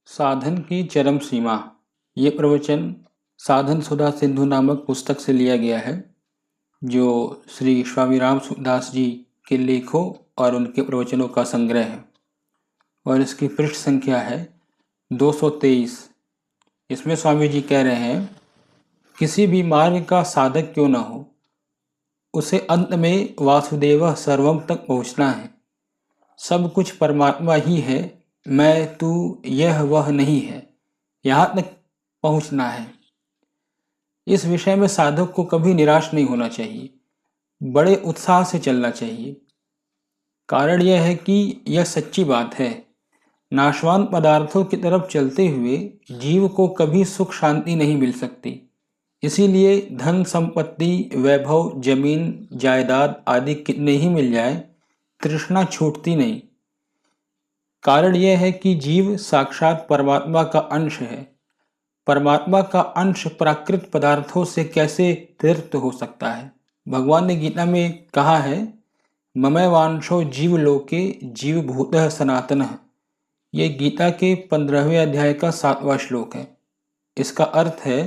साधन की चरम सीमा। ये प्रवचन साधन सुधा सिंधु नामक पुस्तक से लिया गया है, जो श्री स्वामी राम दास जी के लेखों और उनके प्रवचनों का संग्रह है, और इसकी पृष्ठ संख्या है 223। इसमें स्वामी जी कह रहे हैं, किसी भी मार्ग का साधक क्यों न हो, उसे अंत में वासुदेव सर्वम तक पहुँचना है। सब कुछ परमात्मा ही है, मैं तू यह वह नहीं है, यहाँ तक पहुँचना है। इस विषय में साधक को कभी निराश नहीं होना चाहिए, बड़े उत्साह से चलना चाहिए। कारण यह है कि यह सच्ची बात है, नाशवान पदार्थों की तरफ चलते हुए जीव को कभी सुख शांति नहीं मिल सकती। इसीलिए धन संपत्ति, वैभव, जमीन जायदाद आदि कितने ही मिल जाए, तृष्णा छूटती नहीं। कारण यह है कि जीव साक्षात परमात्मा का अंश है। परमात्मा का अंश प्राकृत पदार्थों से कैसे तृप्त हो सकता है। भगवान ने गीता में कहा है, ममय वांशो जीव लोके जीव भूतः सनातनः। ये गीता के 15वें अध्याय का 7वां श्लोक है। इसका अर्थ है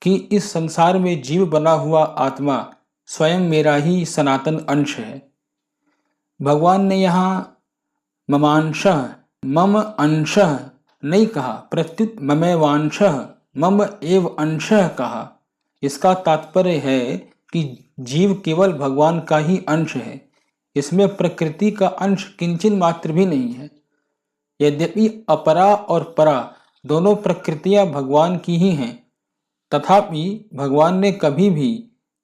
कि इस संसार में जीव बना हुआ आत्मा स्वयं मेरा ही सनातन अंश है। भगवान ने यहाँ ममांशः मम अंशः नहीं कहा, प्रत्युत ममैवांशः मम एव अंशः कहा। इसका तात्पर्य है कि जीव केवल भगवान का ही अंश है, इसमें प्रकृति का अंश किंचित मात्र भी नहीं है। यद्यपि अपरा और परा दोनों प्रकृतियां भगवान की ही हैं, तथापि भगवान ने कभी भी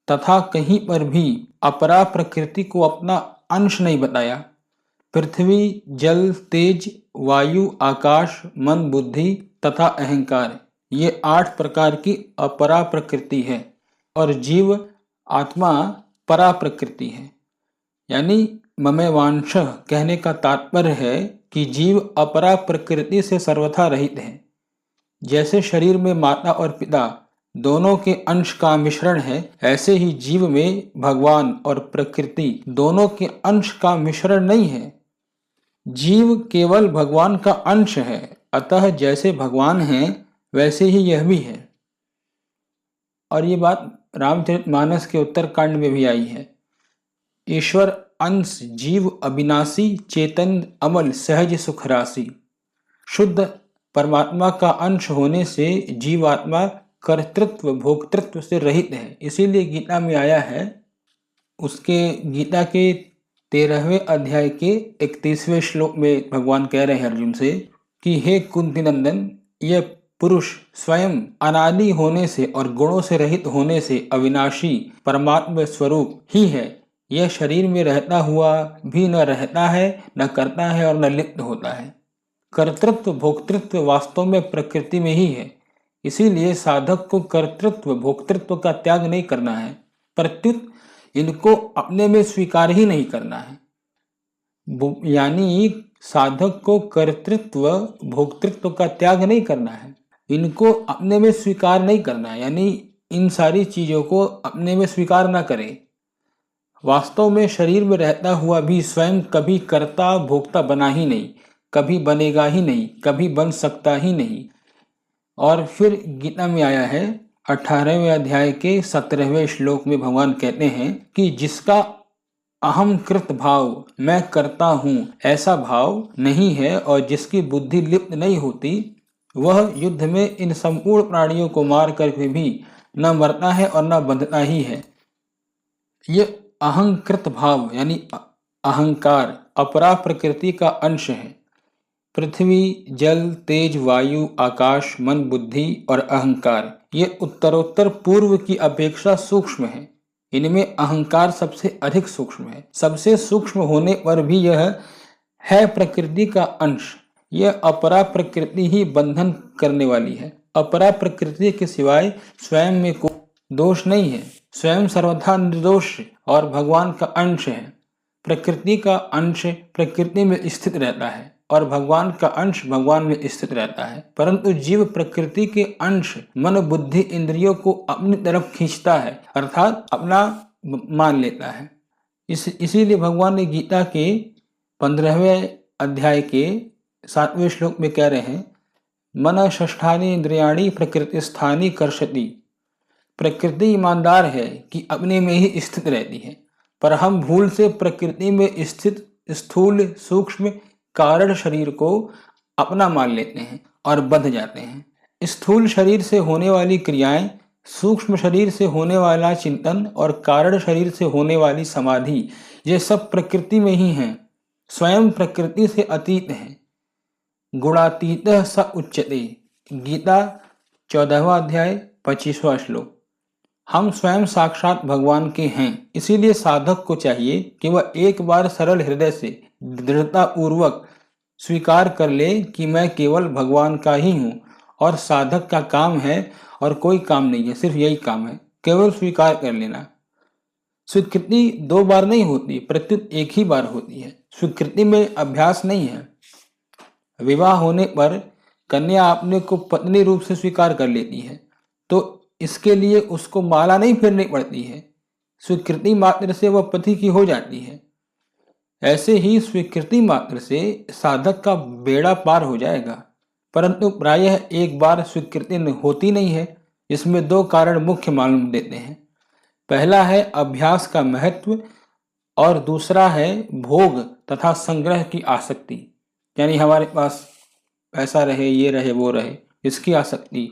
तथा कहीं पर भी अपरा प्रकृति को अपना अंश नहीं बताया। पृथ्वी, जल, तेज, वायु, आकाश, मन, बुद्धि तथा अहंकार, ये 8 प्रकार की अपरा प्रकृति है, और जीव आत्मा परा प्रकृति है। यानी ममैवांशः कहने का तात्पर्य है कि जीव अपरा प्रकृति से सर्वथा रहित है। जैसे शरीर में माता और पिता दोनों के अंश का मिश्रण है, ऐसे ही जीव में भगवान और प्रकृति दोनों के अंश का मिश्रण नहीं है। जीव केवल भगवान का अंश है, अतः जैसे भगवान हैं वैसे ही यह भी है। और ये बात रामचरितमानस के उत्तरकांड में भी आई है। ईश्वर अंश जीव अविनाशी, चेतन अमल सहज सुख राशि। शुद्ध परमात्मा का अंश होने से जीवात्मा कर्तृत्व भोक्तृत्व से रहित है। इसीलिए गीता में आया है, उसके गीता के 13वें अध्याय के 31वें श्लोक में भगवान कह रहे हैं अर्जुन से कि हे कुंती नंदन, यह पुरुष स्वयं अनादि होने से और गुणों से रहित होने से अविनाशी परमात्मा स्वरूप ही है। यह शरीर में रहता हुआ भी न रहता है, न करता है और न लिप्त होता है। कर्तृत्व भोक्तृत्व वास्तव में प्रकृति में ही है। इसीलिए साधक को कर्तृत्व भोक्तृत्व का त्याग नहीं करना है, प्रत्युत इनको अपने में स्वीकार ही नहीं करना है। यानी साधक को कर्तृत्व भोक्तृत्व का त्याग नहीं करना है, इनको अपने में स्वीकार नहीं करना है। यानी इन सारी चीजों को अपने में स्वीकार ना करें। वास्तव में शरीर में रहता हुआ भी स्वयं कभी कर्ता भोक्ता बना ही नहीं, कभी बनेगा ही नहीं, कभी बन सकता ही नहीं। और फिर गीता में आया है 18वें अध्याय के 17वें श्लोक में भगवान कहते हैं कि जिसका अहम कृत भाव, मैं करता हूँ, ऐसा भाव नहीं है और जिसकी बुद्धि लिप्त नहीं होती, वह युद्ध में इन संपूर्ण प्राणियों को मार करके भी न मरता है और न बंधता ही है। ये अहंकृत भाव यानी अहंकार अपरा प्रकृति का अंश है। पृथ्वी, जल, तेज, वायु, आकाश, मन, बुद्धि और अहंकार ये उत्तरोत्तर पूर्व की अपेक्षा सूक्ष्म है। इनमें अहंकार सबसे अधिक सूक्ष्म है। सबसे सूक्ष्म होने पर भी यह है प्रकृति का अंश। यह अपरा प्रकृति ही बंधन करने वाली है। अपरा प्रकृति के सिवाय स्वयं में कोई दोष नहीं है, स्वयं सर्वथा निर्दोष और भगवान का अंश है। प्रकृति का अंश प्रकृति में स्थित रहता है और भगवान का अंश भगवान में स्थित रहता है, परंतु जीव प्रकृति के अंश मन बुद्धि इंद्रियों को अपनी तरफ खींचता है, अर्थात अपना मान लेता है। इसीलिए भगवान ने गीता के 15वें अध्याय के 7वें श्लोक में कह रहे हैं, मन षष्ठानि इंद्रियाणि प्रकृति स्थानी कर्षति। प्रकृति ईमानदार है कि अपने में ही स्थित रहती है, पर हम भूल से प्रकृति में स्थित स्थूल सूक्ष्म कारण शरीर को अपना मान लेते हैं और बंध जाते हैं। स्थूल शरीर से होने वाली क्रियाएं, सूक्ष्म शरीर से होने वाला चिंतन और कारण शरीर से होने वाली समाधि, ये सब प्रकृति में ही हैं, स्वयं प्रकृति से अतीत हैं। गुणातीतः स उच्यते। गीता 14वां अध्याय 25वां श्लोक। हम स्वयं साक्षात भगवान के हैं, इसीलिए साधक को चाहिए कि वह एक बार सरल हृदय से दृढ़ता पूर्वक स्वीकार कर ले कि मैं केवल भगवान का ही हूँ और साधक का काम है और कोई काम नहीं है, सिर्फ यही काम है, केवल स्वीकार कर लेना। स्वीकृति 2 बार नहीं होती, प्रत्युत एक ही बार होती है। स्वीकृति में अभ्यास नहीं है। विवाह होने पर कन्या अपने को पत्नी रूप से स्वीकार कर लेती है, तो इसके लिए उसको माला नहीं फेरनी पड़ती है, स्वीकृति मात्र से वह पति की हो जाती है। ऐसे ही स्वीकृति मात्र से साधक का बेड़ा पार हो जाएगा, परंतु प्रायः एक बार स्वीकृति होती नहीं है। इसमें 2 कारण मुख्य मालूम देते हैं। पहला है अभ्यास का महत्व और दूसरा है भोग तथा संग्रह की आसक्ति, यानी हमारे पास पैसा रहे, ये रहे, वो रहे, इसकी आसक्ति।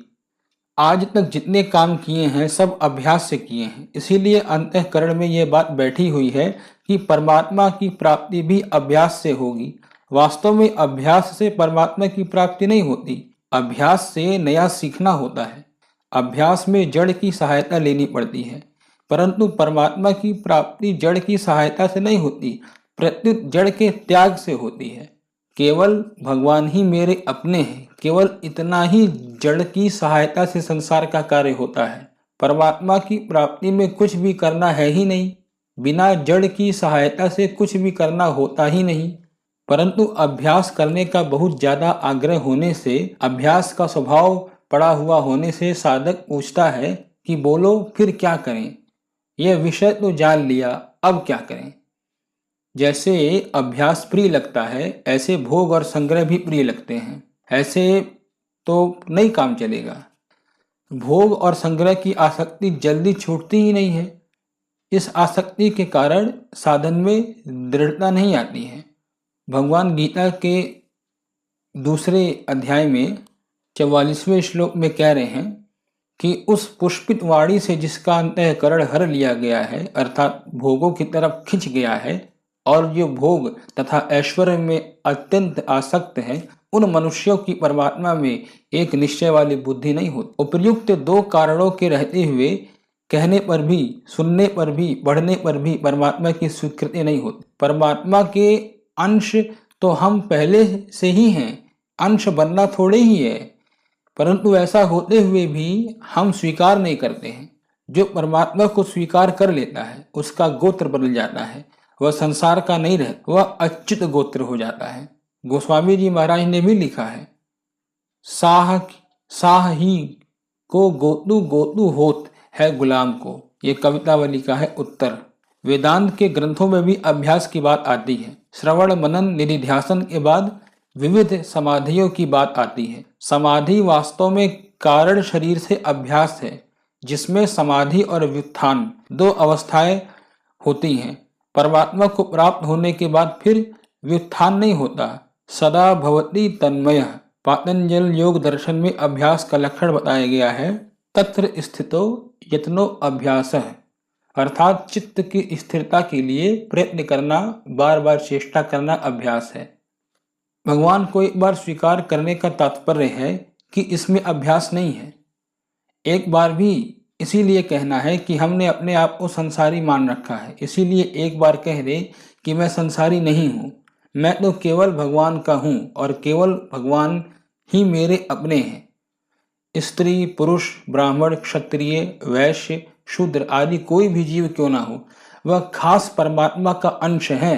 आज तक जितने काम किए हैं सब अभ्यास से किए हैं, इसीलिए अंतःकरण में यह बात बैठी हुई है कि परमात्मा की प्राप्ति भी अभ्यास से होगी। वास्तव में अभ्यास से परमात्मा की प्राप्ति नहीं होती, अभ्यास से नया सीखना होता है। अभ्यास में जड़ की सहायता लेनी पड़ती है, परंतु परमात्मा की प्राप्ति जड़ की सहायता से नहीं होती, प्रत्युत जड़ के त्याग से होती है। केवल भगवान ही मेरे अपने हैं, केवल इतना ही जड़ की सहायता से संसार का कार्य होता है। परमात्मा की प्राप्ति में कुछ भी करना है ही नहीं, बिना जड़ की सहायता से कुछ भी करना होता ही नहीं। परंतु अभ्यास करने का बहुत ज्यादा आग्रह होने से, अभ्यास का स्वभाव पड़ा हुआ होने से साधक पूछता है कि बोलो फिर क्या करें, यह विषय तो जान लिया, अब क्या करें। जैसे अभ्यास प्रिय लगता है, ऐसे भोग और संग्रह भी प्रिय लगते हैं, ऐसे तो नहीं काम चलेगा। भोग और संग्रह की आसक्ति जल्दी छूटती ही नहीं है। इस आसक्ति के कारण साधन में दृढ़ता नहीं आती है। भगवान गीता के 2 अध्याय में 44वें श्लोक में कह रहे हैं कि उस पुष्पित वाणी से जिसका अंतःकरण हर लिया गया है, अर्थात भोगों की तरफ खिंच गया है और जो भोग तथा ऐश्वर्य में अत्यंत आसक्त हैं, उन मनुष्यों की परमात्मा में एक निश्चय वाली बुद्धि नहीं होती। उपर्युक्त 2 कारणों के रहते हुए कहने पर भी, सुनने पर भी, बढ़ने पर भी परमात्मा की स्वीकृति नहीं होती। परमात्मा के अंश तो हम पहले से ही हैं, अंश बनना थोड़े ही है, परंतु ऐसा होते हुए भी हम स्वीकार नहीं करते हैं। जो परमात्मा को स्वीकार कर लेता है उसका गोत्र बदल जाता है, वह संसार का नहीं रहता, वह अच्युत गोत्र हो जाता है। गोस्वामी जी महाराज ने भी लिखा है, साह ही को गोतु गोतु होत है गुलाम को। ये कवितावली का है उत्तर। वेदांत के ग्रंथों में भी अभ्यास की बात आती है। श्रवण मनन निधिध्यासन के बाद विविध समाधियों की बात आती है। समाधि वास्तव में कारण शरीर से अभ्यास है, जिसमें समाधि और व्युत्थान 2 अवस्थाएं होती हैं। परमात्मा को प्राप्त होने के बाद फिर व्युत्थान नहीं होता, सदा भवति तन्मय। पातंजल योग दर्शन में अभ्यास का लक्षण बताया गया है, तत्र स्थितो यत्नो अभ्यासः, अर्थात चित्त की स्थिरता के लिए प्रयत्न करना, बार बार चेष्टा करना अभ्यास है। भगवान को एक बार स्वीकार करने का तात्पर्य है कि इसमें अभ्यास नहीं है। एक बार भी इसीलिए कहना है कि हमने अपने आप को संसारी मान रखा है, इसीलिए एक बार कह दे कि मैं संसारी नहीं हूँ, मैं तो केवल भगवान का हूँ और केवल भगवान ही मेरे अपने हैं। स्त्री पुरुष ब्राह्मण क्षत्रिय वैश्य शूद्र आदि कोई भी जीव क्यों ना हो, वह खास परमात्मा का अंश है।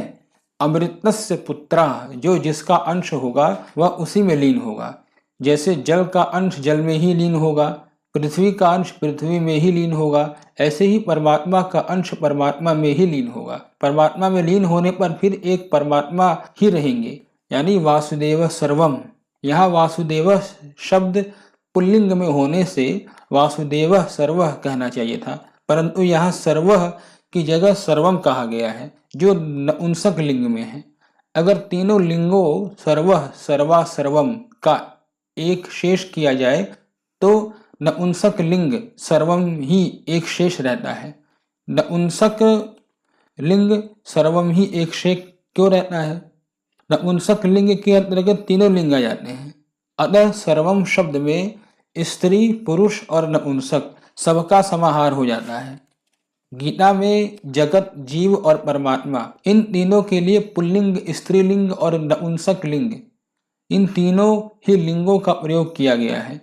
अमृतस्य पुत्रा, जो जिसका अंश होगा वह उसी में लीन होगा। जैसे जल का अंश जल में ही लीन होगा, पृथ्वी का अंश पृथ्वी में ही लीन होगा, ऐसे ही परमात्मा का अंश परमात्मा में ही लीन होगा। परमात्मा में लीन होने पर फिर एक परमात्मा ही रहेंगे, यानी वासुदेव सर्वम। यहाँ वासुदेव शब्द पुल्लिंग में होने से वासुदेव सर्वः कहना चाहिए था, परंतु यहाँ सर्वः की जगह सर्वम कहा गया है, जो नपुंसक लिंग में है। अगर तीनों लिंगों सर्वः सर्वा सर्वम का एक शेष किया जाए तो नपुंसक लिंग सर्वम ही एक शेष रहता है। नपुंसक लिंग सर्वम ही एक शेष क्यों रहता है? नपुंसक लिंग के अंतर्गत तीनों लिंग आ जाते हैं, अतः सर्वम शब्द में स्त्री, पुरुष और नपुंसक सबका समाहार हो जाता है। गीता में जगत, जीव और परमात्मा इन तीनों के लिए पुल्लिंग, स्त्रीलिंग और नपुंसक लिंग इन तीनों ही लिंगों का प्रयोग किया गया है।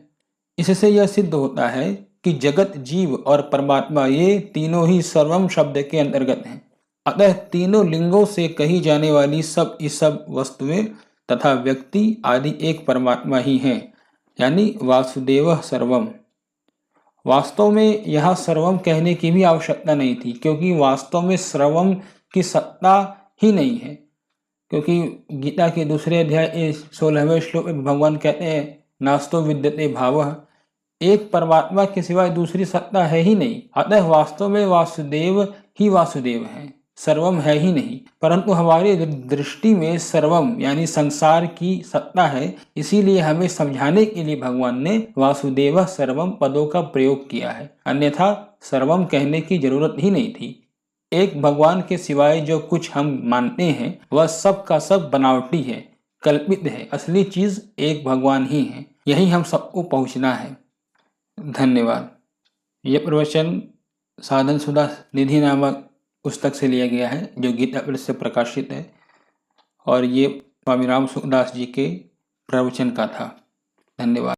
इससे यह सिद्ध होता है कि जगत, जीव और परमात्मा ये तीनों ही सर्वम शब्द के अंतर्गत हैं। अतः तीनों लिंगों से कही जाने वाली सब वस्तुएं तथा व्यक्ति आदि एक परमात्मा ही हैं, यानी वासुदेव सर्वम। वास्तव में यहाँ सर्वम कहने की भी आवश्यकता नहीं थी, क्योंकि वास्तव में सर्वम की सत्ता ही नहीं है। क्योंकि गीता के दूसरे अध्याय 16वें श्लोक में भगवान कहते हैं नास्तो विद्यते भावः, एक परमात्मा के सिवाय दूसरी सत्ता है ही नहीं। अतः वास्तव में वासुदेव ही वासुदेव है, सर्वम है ही नहीं। परंतु हमारी दृष्टि में सर्वम यानी संसार की सत्ता है, इसीलिए हमें समझाने के लिए भगवान ने वासुदेव सर्वम पदों का प्रयोग किया है, अन्यथा सर्वम कहने की जरूरत ही नहीं थी। एक भगवान के सिवाय जो कुछ हम मानते हैं वह सब का सब बनावटी है, कल्पित है। असली चीज एक भगवान ही है, यही हम सबको पहुंचना है। धन्यवाद। यह प्रवचन साधन सुधा निधि नामक पुस्तक से लिया गया है, जो गीता प्रेस से प्रकाशित है, और ये स्वामी राम सुखदास जी के प्रवचन का था। धन्यवाद।